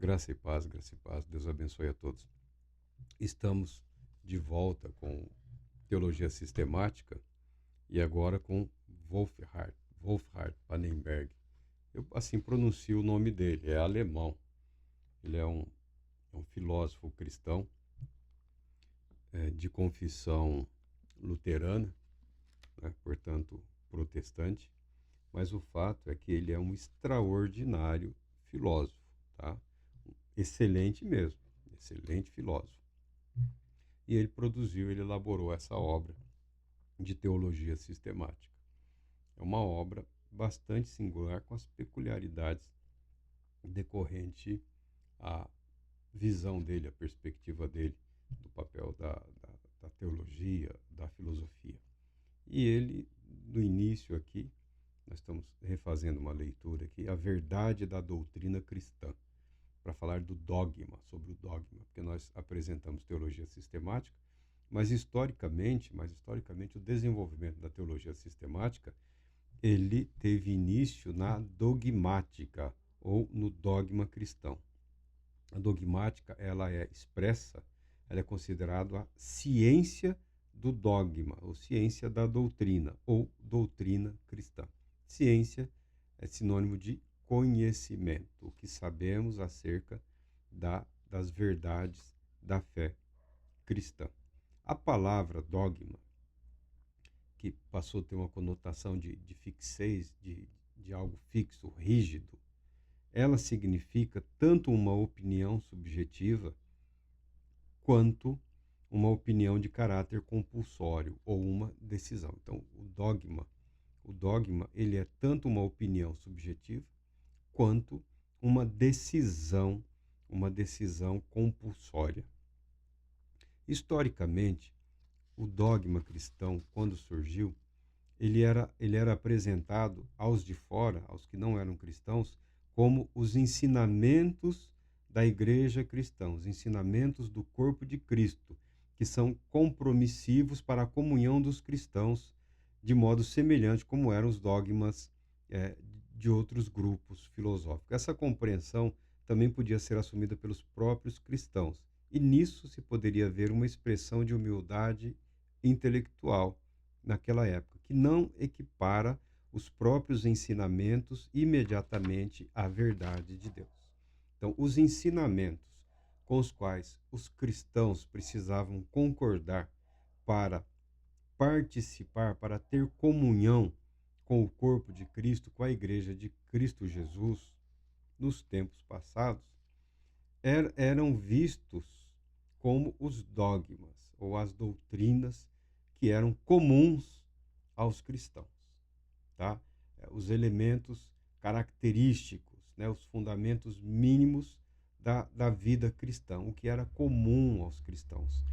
Graça e paz. Deus abençoe a todos. Estamos de volta com teologia sistemática e agora com Wolfhard Pannenberg. Eu assim pronuncio o nome dele, é alemão. Ele é um filósofo cristão de confissão luterana, né, portanto protestante, mas o fato é que ele é um extraordinário filósofo, tá? Excelente mesmo, excelente filósofo. E ele elaborou essa obra de teologia sistemática. É uma obra bastante singular, com as peculiaridades decorrente à visão dele, à perspectiva dele, do papel da teologia, da filosofia. E ele, no início aqui, nós estamos refazendo uma leitura aqui, a verdade da doutrina cristã, para falar do dogma, sobre o dogma, porque nós apresentamos teologia sistemática, mas historicamente o desenvolvimento da teologia sistemática, ele teve início na dogmática ou no dogma cristão. A dogmática, ela é expressa, ela é considerada a ciência do dogma, ou ciência da doutrina, ou doutrina cristã. Ciência é sinônimo de conhecimento, o que sabemos acerca das verdades da fé cristã. A palavra dogma, que passou a ter uma conotação de fixez, de algo fixo, rígido, ela significa tanto uma opinião subjetiva quanto uma opinião de caráter compulsório ou uma decisão. Então, o dogma, ele é tanto uma opinião subjetiva quanto uma decisão compulsória. Historicamente, o dogma cristão, quando surgiu, ele era apresentado aos de fora, aos que não eram cristãos, como os ensinamentos da igreja cristã, os ensinamentos do corpo de Cristo, que são compromissivos para a comunhão dos cristãos, de modo semelhante como eram os dogmas eh, de outros grupos filosóficos. Essa compreensão também podia ser assumida pelos próprios cristãos, e nisso se poderia ver uma expressão de humildade intelectual naquela época, que não equipara os próprios ensinamentos imediatamente à verdade de Deus. Então, os ensinamentos com os quais os cristãos precisavam concordar para participar, para ter comunhão com o corpo de Cristo, com a igreja de Cristo Jesus, nos tempos passados, eram vistos como os dogmas ou as doutrinas que eram comuns aos cristãos, tá? Os elementos característicos, né? Os fundamentos mínimos da vida cristã, o que era comum aos cristãos.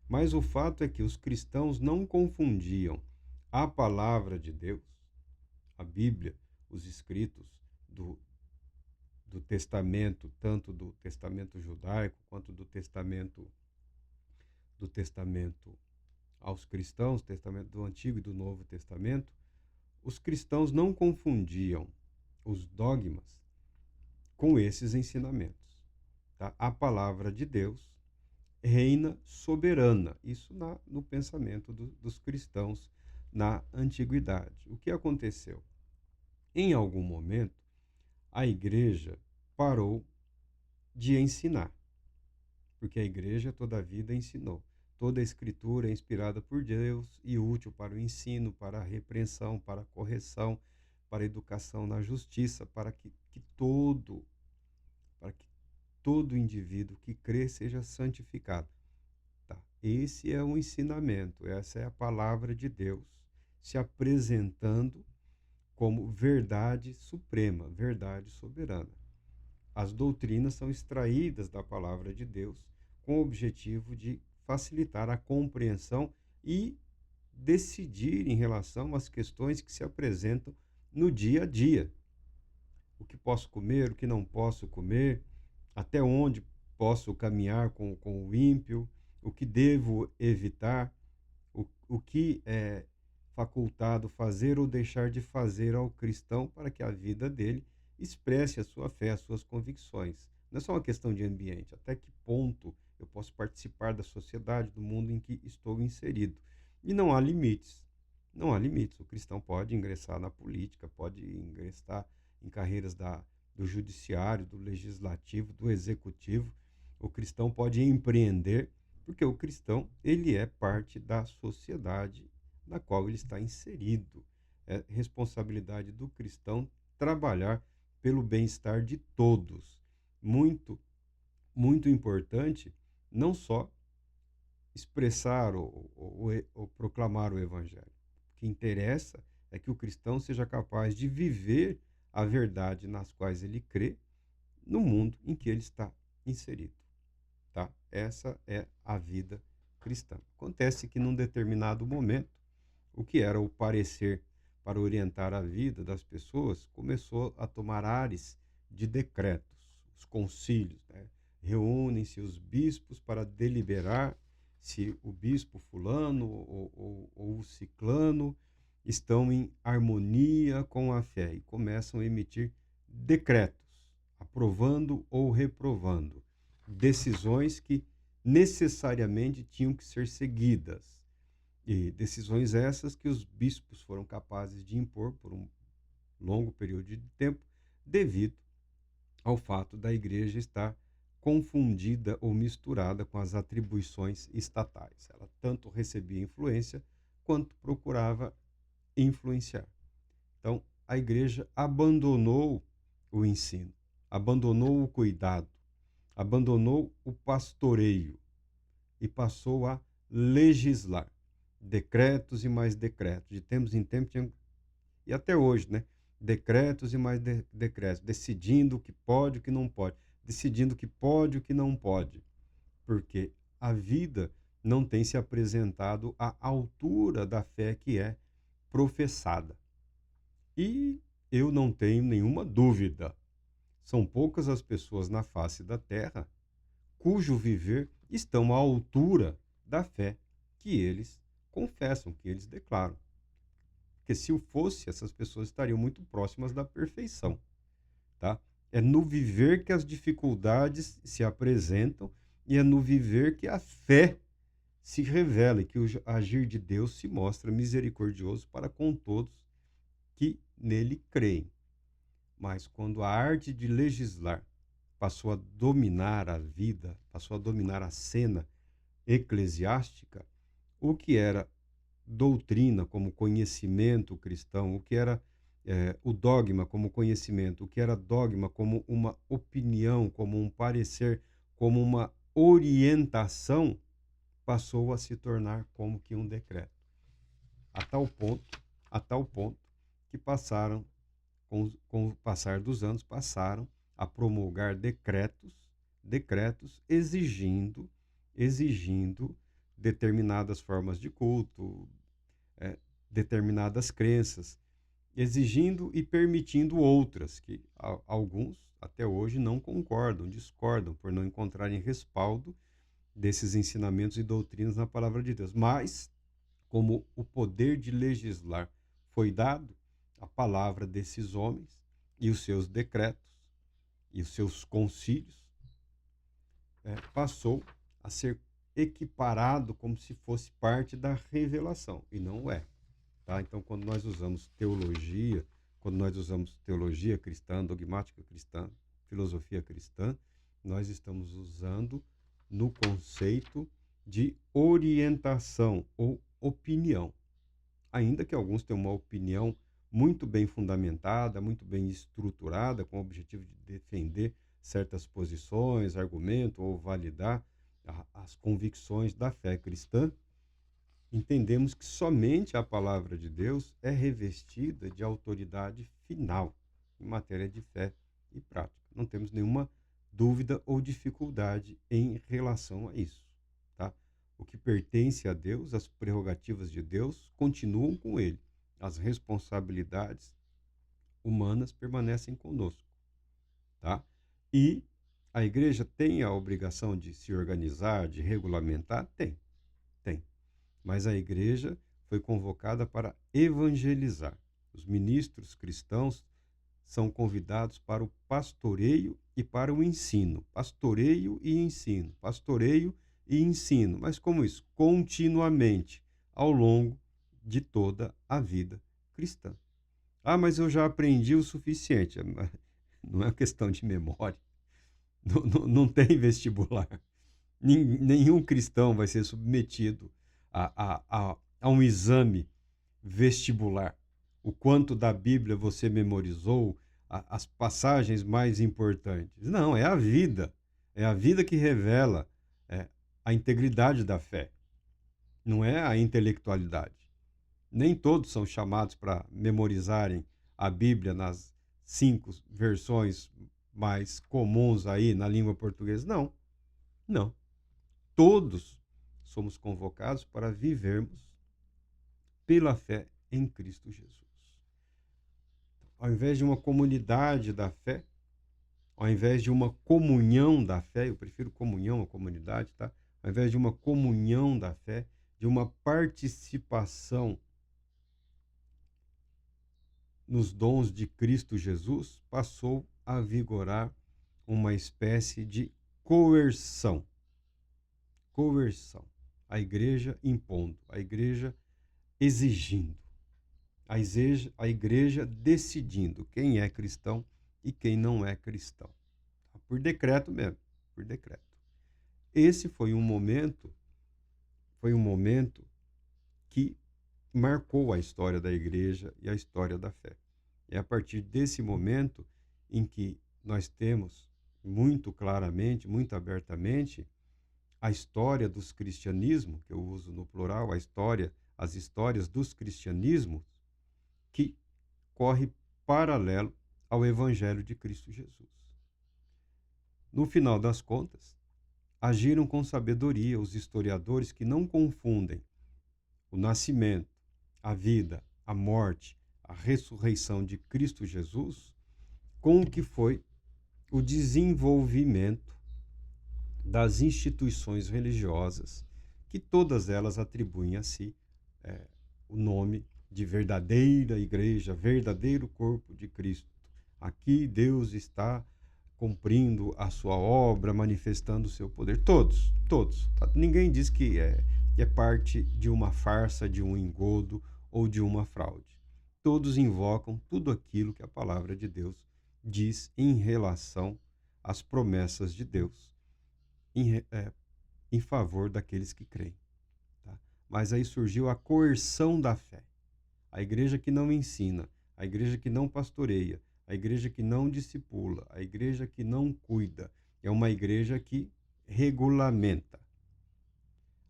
Mas o fato é que os cristãos não confundiam a palavra de Deus, a Bíblia, os escritos do Testamento, tanto do Testamento judaico quanto do Testamento aos cristãos, Testamento do Antigo e do Novo Testamento. Os cristãos não confundiam os dogmas com esses ensinamentos, tá? A palavra de Deus reina soberana, isso no pensamento dos cristãos na antiguidade. O que aconteceu? Em algum momento, a igreja parou de ensinar, porque a igreja toda a vida ensinou. Toda a escritura é inspirada por Deus e útil para o ensino, para a repreensão, para a correção, para a educação na justiça, para que todo indivíduo que crê seja santificado. Tá? Esse é o ensinamento, essa é a palavra de Deus se apresentando como verdade suprema, verdade soberana. As doutrinas são extraídas da palavra de Deus com o objetivo de facilitar a compreensão e decidir em relação às questões que se apresentam no dia a dia. O que posso comer, o que não posso comer, até onde posso caminhar com o ímpio, o que devo evitar, o que é facultado fazer ou deixar de fazer ao cristão para que a vida dele expresse a sua fé, as suas convicções. Não é só uma questão de ambiente. Até que ponto eu posso participar da sociedade, do mundo em que estou inserido? E não há limites. Não há limites. O cristão pode ingressar na política, pode ingressar em carreiras do judiciário, do legislativo, do executivo. O cristão pode empreender, porque o cristão, ele é parte da sociedade na qual ele está inserido. É responsabilidade do cristão trabalhar pelo bem-estar de todos. Muito, muito importante, não só expressar ou proclamar o evangelho. O que interessa é que o cristão seja capaz de viver a verdade nas quais ele crê no mundo em que ele está inserido, tá? Essa é a vida cristã. Acontece que num determinado momento, o que era o parecer para orientar a vida das pessoas começou a tomar ares de decretos, os concílios, né? Reúnem-se os bispos para deliberar se o bispo fulano ou o ciclano estão em harmonia com a fé e começam a emitir decretos, aprovando ou reprovando decisões que necessariamente tinham que ser seguidas. E decisões essas que os bispos foram capazes de impor por um longo período de tempo, devido ao fato da igreja estar confundida ou misturada com as atribuições estatais. Ela tanto recebia influência quanto procurava influenciar. Então, a igreja abandonou o ensino, abandonou o cuidado, abandonou o pastoreio e passou a legislar. Decretos e mais decretos. De tempos em tempos, e até hoje, né? Decretos e mais decretos, decidindo o que pode e o que não pode, decidindo o que pode e o que não pode, porque a vida não tem se apresentado à altura da fé que é professada. E eu não tenho nenhuma dúvida, são poucas as pessoas na face da terra cujo viver estão à altura da fé que eles confessam, que eles declaram. Porque se o fosse, essas pessoas estariam muito próximas da perfeição, tá? É no viver que as dificuldades se apresentam e é no viver que a fé se revela e que o agir de Deus se mostra misericordioso para com todos que nele creem. Mas quando a arte de legislar passou a dominar a vida, passou a dominar a cena eclesiástica, o que era doutrina como conhecimento cristão, o que era o dogma como conhecimento, o que era dogma como uma opinião, como um parecer, como uma orientação, passou a se tornar como que um decreto. A tal ponto, a tal ponto que passaram, com o passar dos anos, passaram a promulgar decretos exigindo determinadas formas de culto, determinadas crenças, exigindo e permitindo outras que alguns até hoje não concordam, discordam por não encontrarem respaldo desses ensinamentos e doutrinas na palavra de Deus. Mas, como o poder de legislar foi dado, a palavra desses homens e os seus decretos e os seus concílios passou a ser equiparado como se fosse parte da revelação, e não é. Tá? Então, quando nós usamos teologia cristã, dogmática cristã, filosofia cristã, nós estamos usando no conceito de orientação ou opinião. Ainda que alguns tenham uma opinião muito bem fundamentada, muito bem estruturada, com o objetivo de defender certas posições, argumento ou validar as convicções da fé cristã, entendemos que somente a palavra de Deus é revestida de autoridade final em matéria de fé e prática. Não temos nenhuma dúvida ou dificuldade em relação a isso, tá? O que pertence a Deus, as prerrogativas de Deus, continuam com ele. As responsabilidades humanas permanecem conosco, tá? E a igreja tem a obrigação de se organizar, de regulamentar? Tem. Mas a igreja foi convocada para evangelizar. Os ministros cristãos são convidados para o pastoreio e para o ensino. Pastoreio e ensino. Pastoreio e ensino. Mas como isso? Continuamente, ao longo de toda a vida cristã. Ah, mas eu já aprendi o suficiente. Não é questão de memória. Não tem vestibular. Nenhum cristão vai ser submetido a um exame vestibular. O quanto da Bíblia você memorizou, as passagens mais importantes. Não, é a vida. É a vida que revela a integridade da fé. Não é a intelectualidade. Nem todos são chamados para memorizarem a Bíblia nas 5 versões mais comuns aí na língua portuguesa. Não, não. Todos somos convocados para vivermos pela fé em Cristo Jesus. Ao invés de uma comunidade da fé, ao invés de uma comunhão da fé, eu prefiro comunhão a comunidade, tá? Ao invés de uma comunhão da fé, de uma participação nos dons de Cristo Jesus, passou a vigorar uma espécie de coerção. Coerção. A igreja impondo, a igreja exigindo, a igreja decidindo quem é cristão e quem não é cristão. Por decreto mesmo, por decreto. Esse foi um momento que marcou a história da igreja e a história da fé. É a partir desse momento em que nós temos muito claramente, muito abertamente, a história dos cristianismos, que eu uso no plural, as histórias dos cristianismos, que corre paralelo ao Evangelho de Cristo Jesus. No final das contas, agiram com sabedoria os historiadores que não confundem o nascimento, a vida, a morte, a ressurreição de Cristo Jesus com o que foi o desenvolvimento das instituições religiosas, que todas elas atribuem a si o nome de verdadeira igreja, verdadeiro corpo de Cristo. Aqui Deus está cumprindo a sua obra, manifestando o seu poder. Todos. Ninguém diz que é parte de uma farsa, de um engodo ou de uma fraude. Todos invocam tudo aquilo que a palavra de Deus diz em relação às promessas de Deus em favor daqueles que creem. Tá? Mas aí surgiu a coerção da fé. A igreja que não ensina, a igreja que não pastoreia, a igreja que não discipula, a igreja que não cuida, é uma igreja que regulamenta.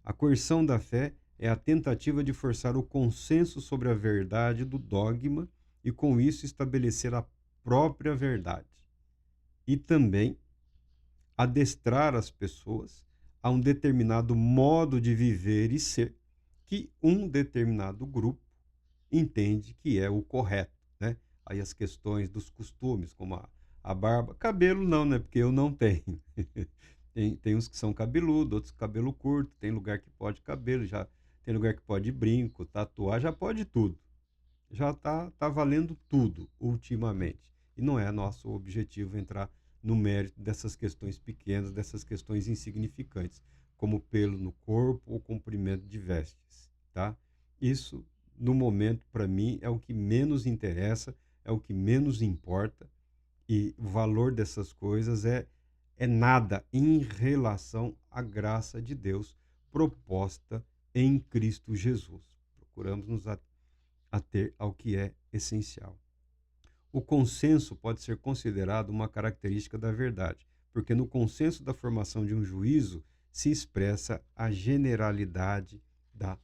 A coerção da fé é a tentativa de forçar o consenso sobre a verdade do dogma e, com isso, estabelecer a própria verdade. E também adestrar as pessoas a um determinado modo de viver e ser que um determinado grupo entende que é o correto, né? Aí as questões dos costumes, como a barba, cabelo não, né? Porque eu não tenho. Tem uns que são cabeludos, outros cabelo curto, tem lugar que pode cabelo, já tem lugar que pode brinco, tatuar, já pode tudo. Já tá valendo tudo ultimamente. E não é nosso objetivo entrar no mérito dessas questões pequenas, dessas questões insignificantes, como pelo no corpo ou comprimento de vestes, tá? Isso, no momento, para mim, é o que menos interessa, é o que menos importa, e o valor dessas coisas é nada em relação à graça de Deus proposta em Cristo Jesus. Procuramos nos ater ao que é essencial. O consenso pode ser considerado uma característica da verdade, porque no consenso da formação de um juízo se expressa a generalidade da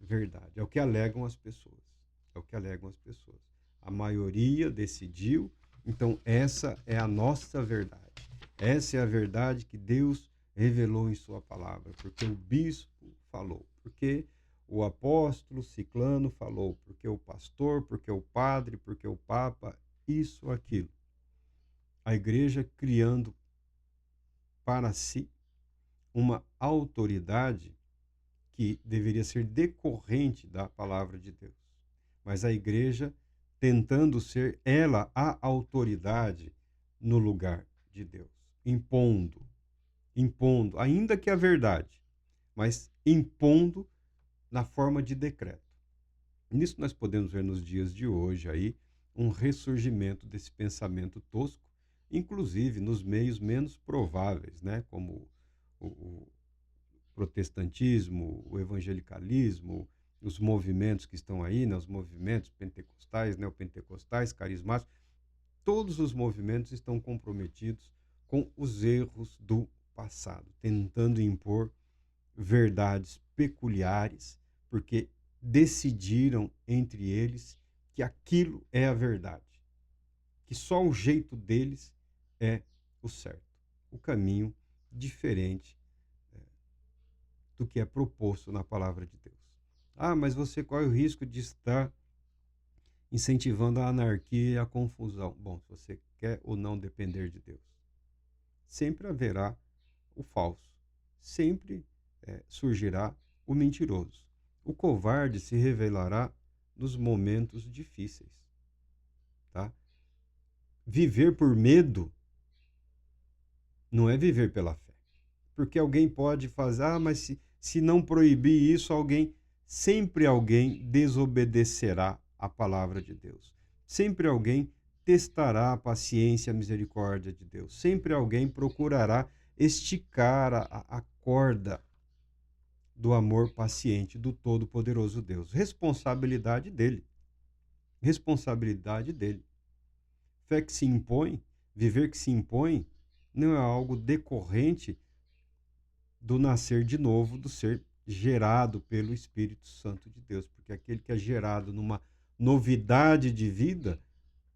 verdade. É o que alegam as pessoas. É o que alegam as pessoas. A maioria decidiu, então essa é a nossa verdade. Essa é a verdade que Deus revelou em sua palavra, porque o bispo falou, porque o apóstolo ciclano falou, porque o pastor, porque o padre, porque o papa, isso, aquilo. A igreja criando para si uma autoridade que deveria ser decorrente da palavra de Deus. Mas a igreja tentando ser ela a autoridade no lugar de Deus, impondo, ainda que a verdade, mas impondo na forma de decreto. Nisso nós podemos ver nos dias de hoje aí um ressurgimento desse pensamento tosco, inclusive nos meios menos prováveis, né, como o protestantismo, o evangelicalismo, os movimentos que estão aí, né, os movimentos pentecostais, neopentecostais, carismáticos, todos os movimentos estão comprometidos com os erros do passado, tentando impor verdades peculiares, porque decidiram entre eles que aquilo é a verdade, que só o jeito deles é o certo, o caminho diferente do que é proposto na palavra de Deus. Ah, mas você corre o risco de estar incentivando a anarquia e a confusão. Bom, se você quer ou não depender de Deus, sempre haverá o falso, sempre surgirá o mentiroso. O covarde se revelará nos momentos difíceis, tá? Viver por medo não é viver pela fé. Porque alguém pode fazer, mas se não proibir isso, sempre alguém desobedecerá a palavra de Deus. Sempre alguém testará a paciência e a misericórdia de Deus. Sempre alguém procurará esticar a corda do amor paciente do Todo-Poderoso Deus. Responsabilidade dele. Responsabilidade dele. Fé que se impõe, viver que se impõe, não é algo decorrente do nascer de novo, do ser gerado pelo Espírito Santo de Deus. Porque aquele que é gerado numa novidade de vida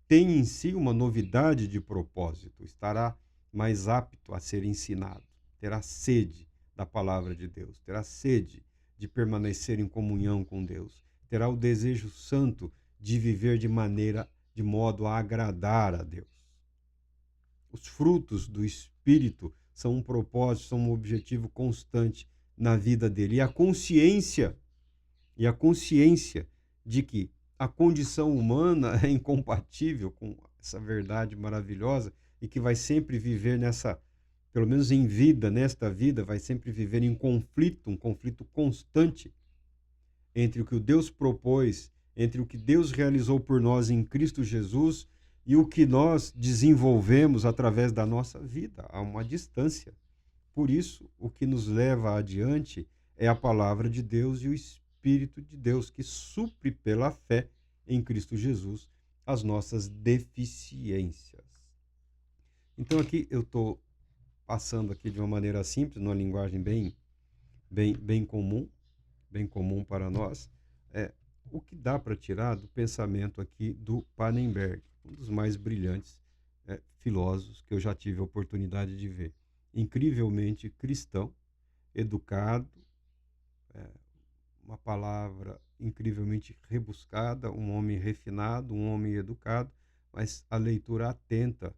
tem em si uma novidade de propósito, estará mais apto a ser ensinado, terá sede da palavra de Deus, terá sede de permanecer em comunhão com Deus, terá o desejo santo de viver de modo a agradar a Deus. Os frutos do Espírito são um propósito, são um objetivo constante na vida dele. E a consciência de que a condição humana é incompatível com essa verdade maravilhosa e que vai sempre viver pelo menos em vida, nesta vida, vai sempre viver em conflito, um conflito constante entre o que o Deus propôs, entre o que Deus realizou por nós em Cristo Jesus e o que nós desenvolvemos através da nossa vida. Há uma distância. Por isso, o que nos leva adiante é a palavra de Deus e o Espírito de Deus, que supre pela fé em Cristo Jesus as nossas deficiências. Então aqui eu estou passando aqui de uma maneira simples, numa linguagem bem comum para nós, o que dá para tirar do pensamento aqui do Pannenberg, um dos mais brilhantes filósofos que eu já tive a oportunidade de ver. Incrivelmente cristão, educado, uma palavra incrivelmente rebuscada, um homem refinado, um homem educado, mas a leitura atenta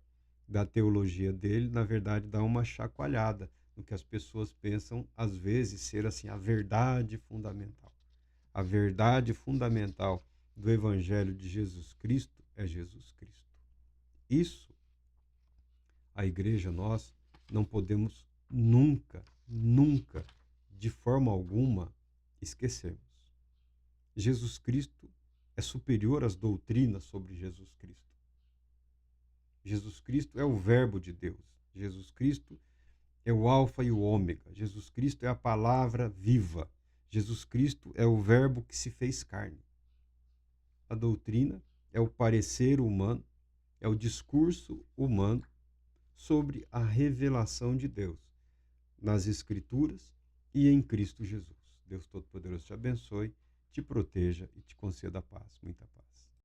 da teologia dele, na verdade, dá uma chacoalhada no que as pessoas pensam, às vezes, ser assim a verdade fundamental. A verdade fundamental do Evangelho de Jesus Cristo é Jesus Cristo. Isso, a igreja, nós não podemos nunca, de forma alguma, esquecermos. Jesus Cristo é superior às doutrinas sobre Jesus Cristo. Jesus Cristo é o Verbo de Deus. Jesus Cristo é o Alfa e o Ômega. Jesus Cristo é a palavra viva. Jesus Cristo é o Verbo que se fez carne. A doutrina é o parecer humano, é o discurso humano sobre a revelação de Deus nas Escrituras e em Cristo Jesus. Deus Todo-Poderoso te abençoe, te proteja e te conceda paz, muita paz.